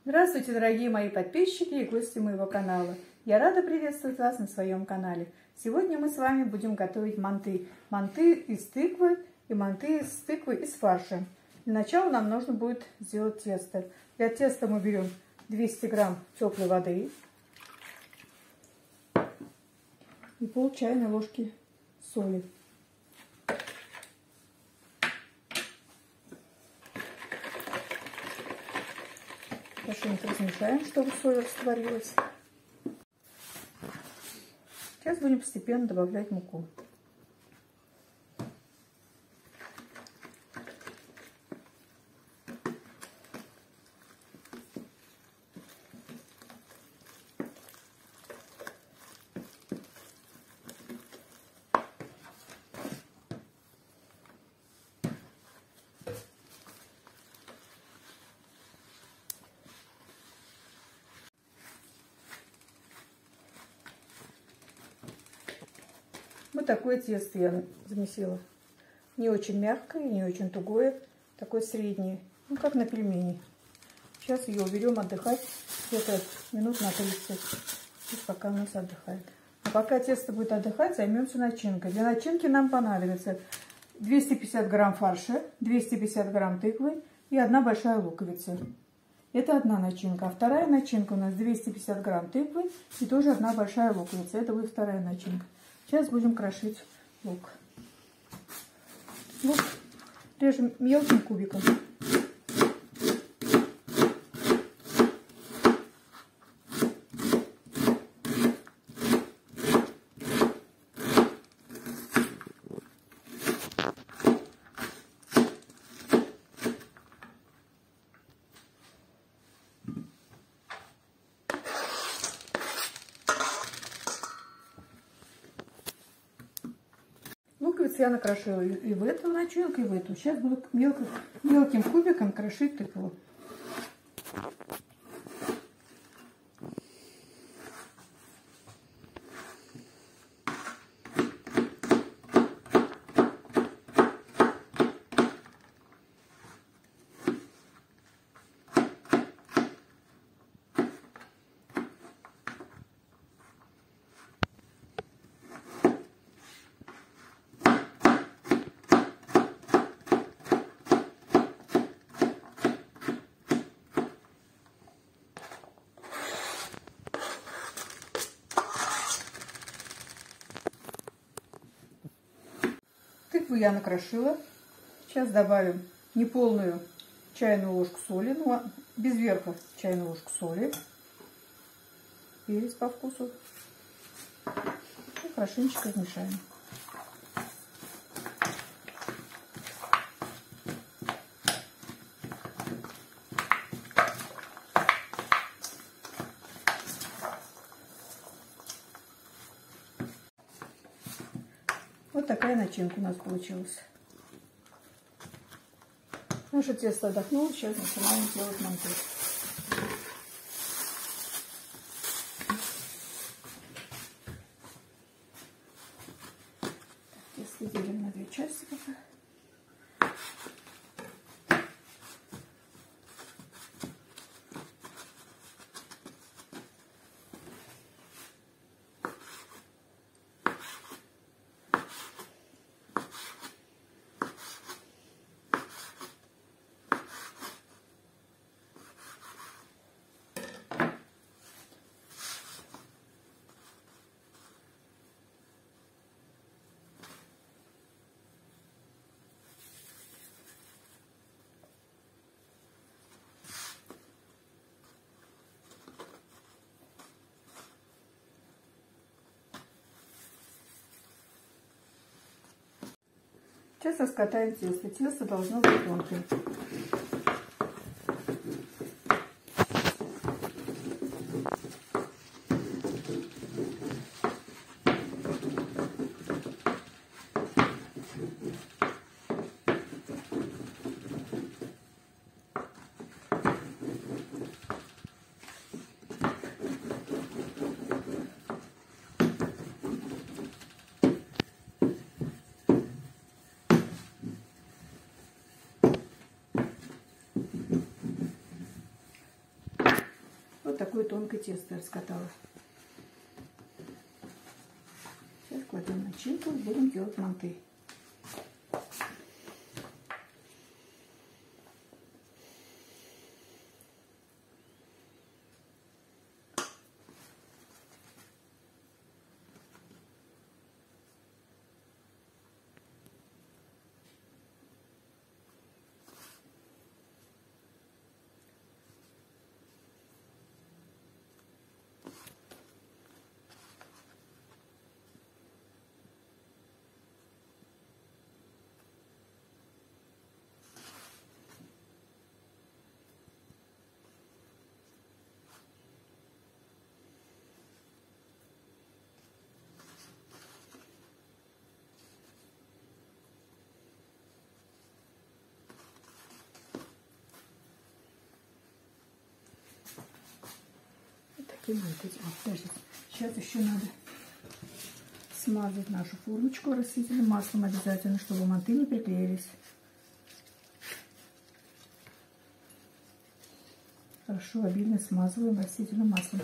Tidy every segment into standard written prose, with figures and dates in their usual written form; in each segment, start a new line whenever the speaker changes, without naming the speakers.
Здравствуйте, дорогие мои подписчики и гости моего канала. Я рада приветствовать вас на своем канале. Сегодня мы с вами будем готовить манты. Манты из тыквы и манты из тыквы из фарша. Для начала нам нужно будет сделать тесто. Для теста мы берем 200 грамм теплой воды и пол чайной ложки соли. Хорошенько размешаем, чтобы соль растворилась. Сейчас будем постепенно добавлять муку. Вот такое тесто я замесила. Не очень мягкое, не очень тугое. Такое среднее. Ну, как на пельмени. Сейчас ее уберем отдыхать где-то минут на 30. Пусть пока у нас отдыхает. А пока тесто будет отдыхать, займемся начинкой. Для начинки нам понадобится 250 грамм фарша, 250 грамм тыквы и одна большая луковица. Это одна начинка. А вторая начинка у нас 250 грамм тыквы и тоже одна большая луковица. Это будет вторая начинка. Сейчас будем крошить лук. Лук режем мелким кубиком. Луковицу я накрошила и в эту начинку, и в эту. Сейчас буду мелким кубиком крошить тыкву. Тыкву я накрошила. Сейчас добавим неполную чайную ложку соли, ну, без верха чайную ложку соли, перец по вкусу. И хорошенечко размешаем. Вот такая начинка у нас получилась. Наше тесто отдохнуло, сейчас начинаем делать манты. Тесто делим на две части пока. Сейчас раскатаем тесто. Тесто должно быть тонким. такое тонкое тесто я раскатала. Сейчас кладем начинку и будем делать манты. Подождите. Сейчас еще надо смазать нашу формочку растительным маслом обязательно, чтобы манты не приклеились. Хорошо, обильно смазываем растительным маслом.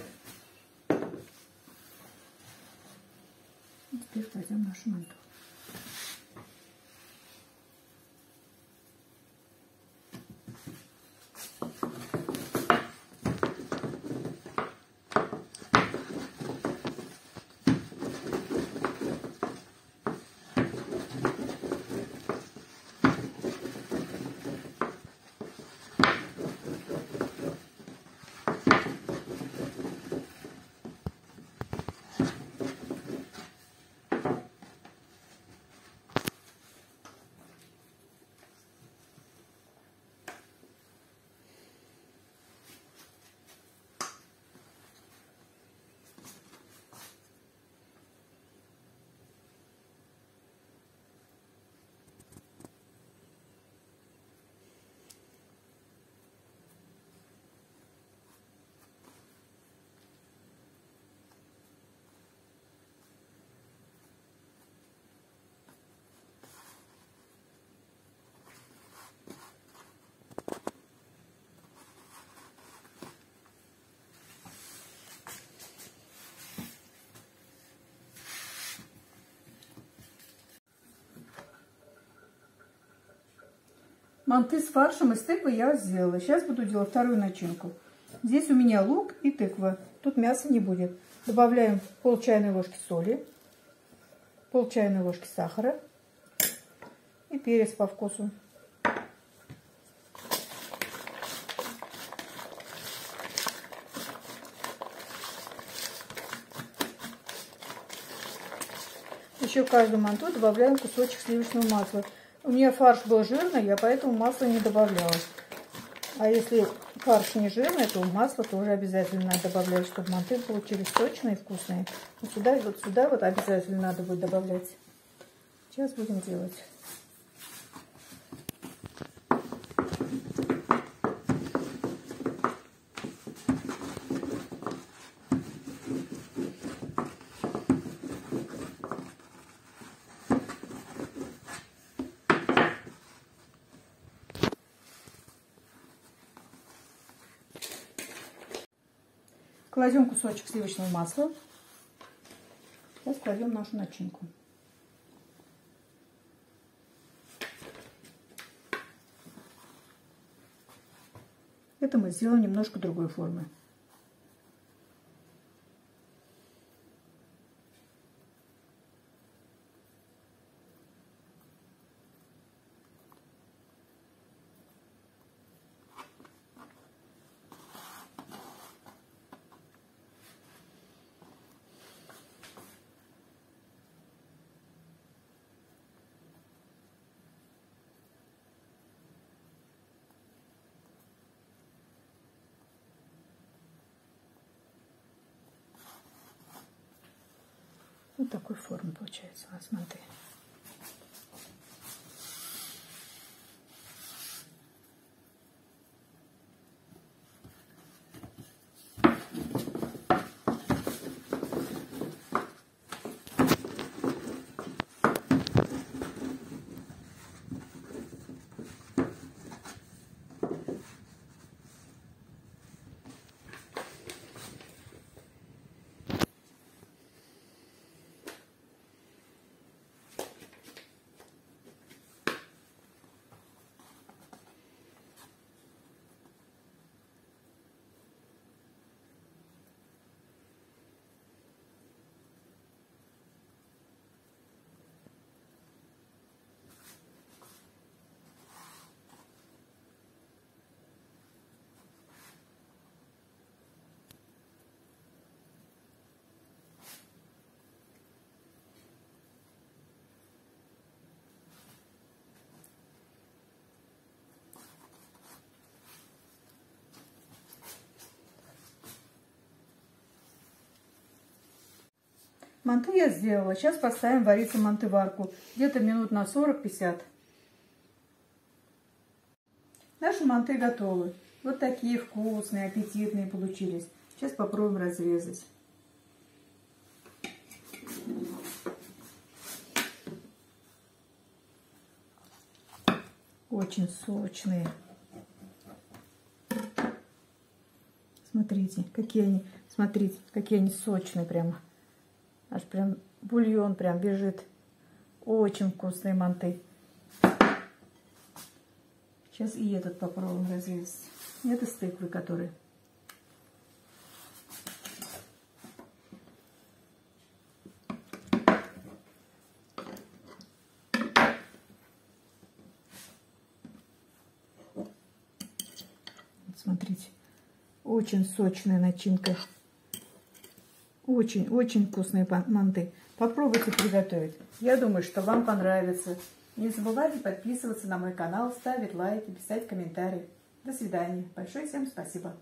И теперь кладем нашу манту. Манты с фаршем из тыквы я сделала. Сейчас буду делать вторую начинку. Здесь у меня лук и тыква. Тут мяса не будет. Добавляем пол чайной ложки соли, пол чайной ложки сахара и перец по вкусу. Еще в каждую манту добавляем кусочек сливочного масла. У меня фарш был жирный, я поэтому масло не добавляла. А если фарш не жирный, то масло тоже обязательно надо добавлять, чтобы манты получились сочные и вкусные. Вот сюда вот обязательно надо будет добавлять. Сейчас будем делать. Кладем кусочек сливочного масла. Сейчас кладем нашу начинку. Это мы сделаем немножко другой формы. Вот такой формы получается у нас манты. Манты я сделала. Сейчас поставим вариться мантыварку. Где-то минут на 40-50. Наши манты готовы. Вот такие вкусные, аппетитные получились. Сейчас попробуем разрезать. Очень сочные. Смотрите, какие они сочные прямо. Аж прям бульон прям бежит. Очень вкусные манты. Сейчас и этот попробуем разрезать. Это с тыквы, который. Вот смотрите. Очень сочная начинка. Очень вкусные манты. Попробуйте приготовить. Я думаю, что вам понравится. Не забывайте подписываться на мой канал, ставить лайки, писать комментарии. До свидания. Большое всем спасибо.